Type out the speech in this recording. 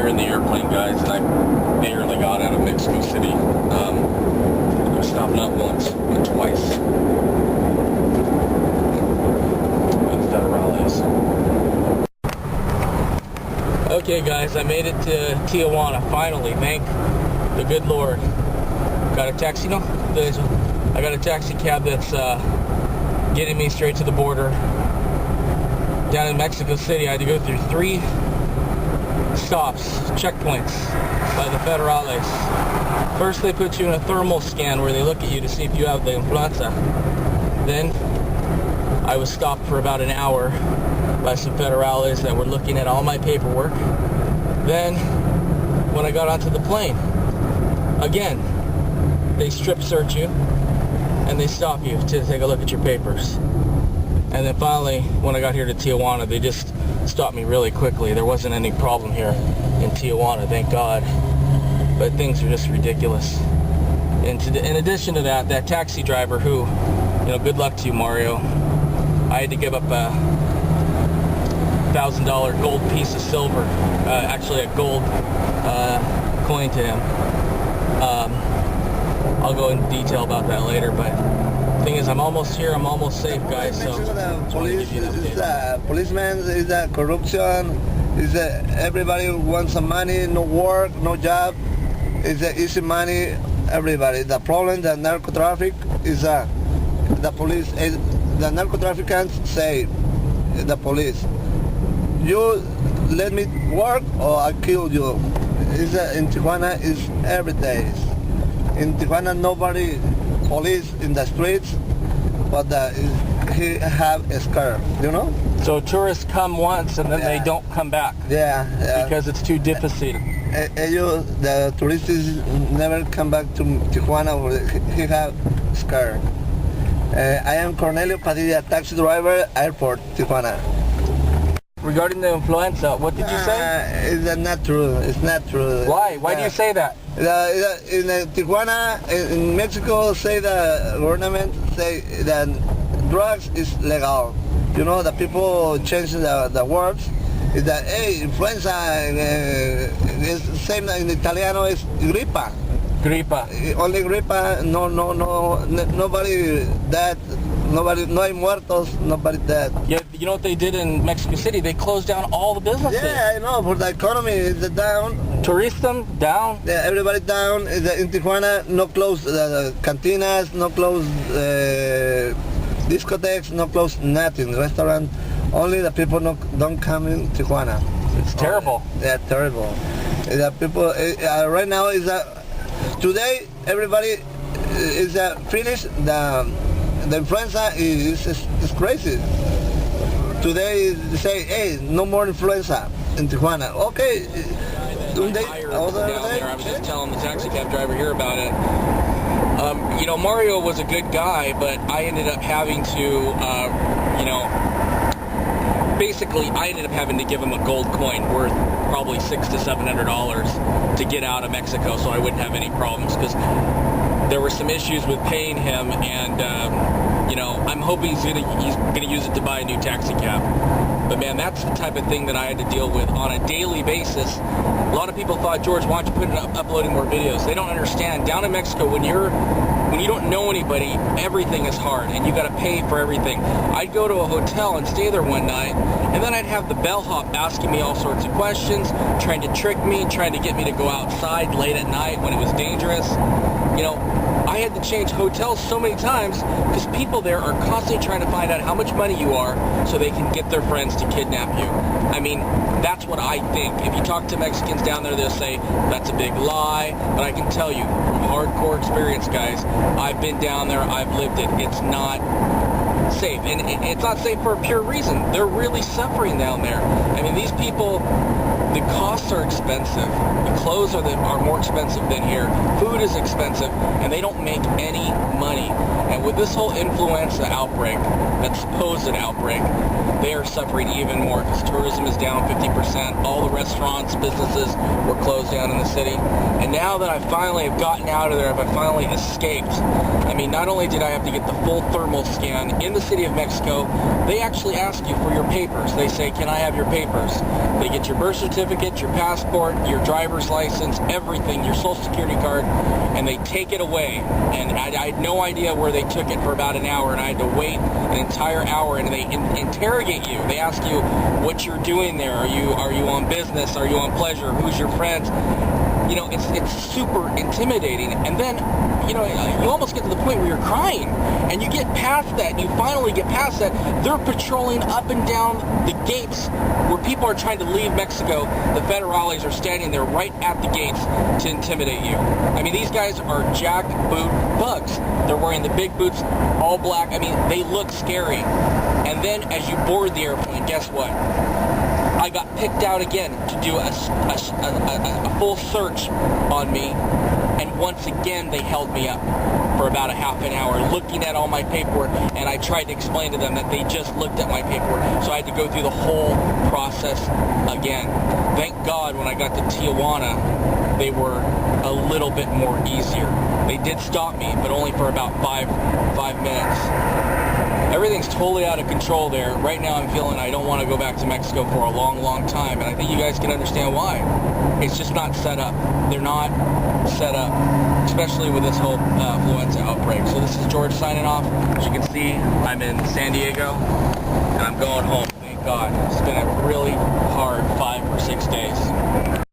here in the airplane, guys, and I barely got out of Mexico City. I was stopped not once, but twice. With federales. Okay, guys, I made it to Tijuana, finally, thank the good Lord. Got a taxi, no? I got a taxi cab that's getting me straight to the border. Down in Mexico City, I had to go through 3 stops, checkpoints by the federales. First, they put you in a thermal scan where they look at you to see if you have the influenza. Then, I was stopped for about an hour by some federales that were looking at all my paperwork. Then, when I got onto the plane, again, they strip search you and they stop you to take a look at your papers. And then finally, when I got here to Tijuana, they just stopped me really quickly. There wasn't any problem here in Tijuana, thank God. But things are just ridiculous. And in addition to that, that taxi driver who, good luck to you, Mario. I had to give up a $1,000 gold piece of silver, actually a gold coin to him. I'll go into detail about that later, but the thing is, I'm almost here, I'm almost safe, guys, so police is policemen, is that corruption, is that everybody wants some money, no work, no job, is that easy money, everybody. The problem, the narco traffic, is the police, the narco traffickers say, the police, you let me work or I kill you. In Tijuana is every day. In Tijuana, nobody police in the streets, but he have a scare, So tourists come once and then they don't come back. Yeah. Because it's too difficult. The tourists never come back to Tijuana. He have scare. I am Cornelio Padilla, taxi driver, airport, Tijuana. Regarding the influenza, what did you say? It's not true. It's not true. Why? Why do you say that? In Tijuana, in Mexico, say the government say that drugs is legal. The people change the words. Is that influenza is same in Italiano is gripa. Gripa. Only gripa. No. Nobody dead. Nobody, no hay muertos, nobody dead. Yeah, you know what they did in Mexico City? They closed down all the businesses. Yeah, I know, for the economy is down. Tourism down. Yeah, everybody down. In Tijuana, no close cantinas, no close discotheques, no close nothing. Restaurant, only the people don't come in Tijuana. It's terrible. Yeah, terrible. The people right now is today everybody is finished the influenza is crazy. Today they say, hey, no more influenza in Tijuana. Okay. I was just telling the taxi cab driver here about it. Mario was a good guy, but I ended up having to, basically I ended up having to give him a gold coin worth probably $600 to $700 to get out of Mexico so I wouldn't have any problems, because there were some issues with paying him, and I'm hoping he's gonna use it to buy a new taxi cab. But man, that's the type of thing that I had to deal with on a daily basis. A lot of people thought, George, why don't you put uploading more videos? They don't understand. Down in Mexico, when you don't know anybody, everything is hard, and you got to pay for everything. I'd go to a hotel and stay there one night, and then I'd have the bellhop asking me all sorts of questions, trying to trick me, trying to get me to go outside late at night when it was dangerous. I had to change hotels so many times because people there are constantly trying to find out how much money you are so they can get their friends to kidnap you. I mean, that's what I think. If you talk to Mexicans down there, they'll say that's a big lie, but I can tell you from hardcore experience, guys, I've been down there, I've lived it. It's not safe, and it's not safe for a pure reason. They're really suffering down there. I mean, these people, the costs are expensive. The clothes are more expensive than here. Food is expensive, and they don't make any money. And with this whole influenza outbreak, that supposed outbreak, they are suffering even more because tourism is down 50%. All the restaurants, businesses were closed down in the city. And now that I finally have gotten out of there, I finally escaped. I mean, not only did I have to get the full thermal scan in the city of Mexico, they actually ask you for your papers. They say, can I have your papers? They get your birth certificate, your passport, your driver's license, everything, your social security card, and they take it away. And I had no idea where they took it for about an hour, and I had to wait an entire hour, and they interrogate you. They ask you what you're doing there. Are you on business? Are you on pleasure? Who's your friends? You know, it's super intimidating. And then, you know, you almost get to the point where you're crying, and you get past that, and you finally get past that. They're patrolling up and down the gates where people are trying to leave Mexico. The federales are standing there right at the gates to intimidate you. I mean, these guys are jackboot bugs. They're wearing the big boots, all black. I mean, they look scary. And then as you board the airplane, guess what? I got picked out again to do a full search on me, and once again they held me up for about a half an hour looking at all my paperwork, and I tried to explain to them that they just looked at my paperwork, so I had to go through the whole process again. Thank God when I got to Tijuana, they were a little bit more easier. They did stop me, but only for about five minutes. Everything's totally out of control there. Right now I'm feeling I don't want to go back to Mexico for a long, long time, and I think you guys can understand why. It's just not set up. They're not set up, especially with this whole influenza outbreak. So this is George signing off. As you can see, I'm in San Diego, and I'm going home. Thank God. It's been a really hard 5 or 6 days.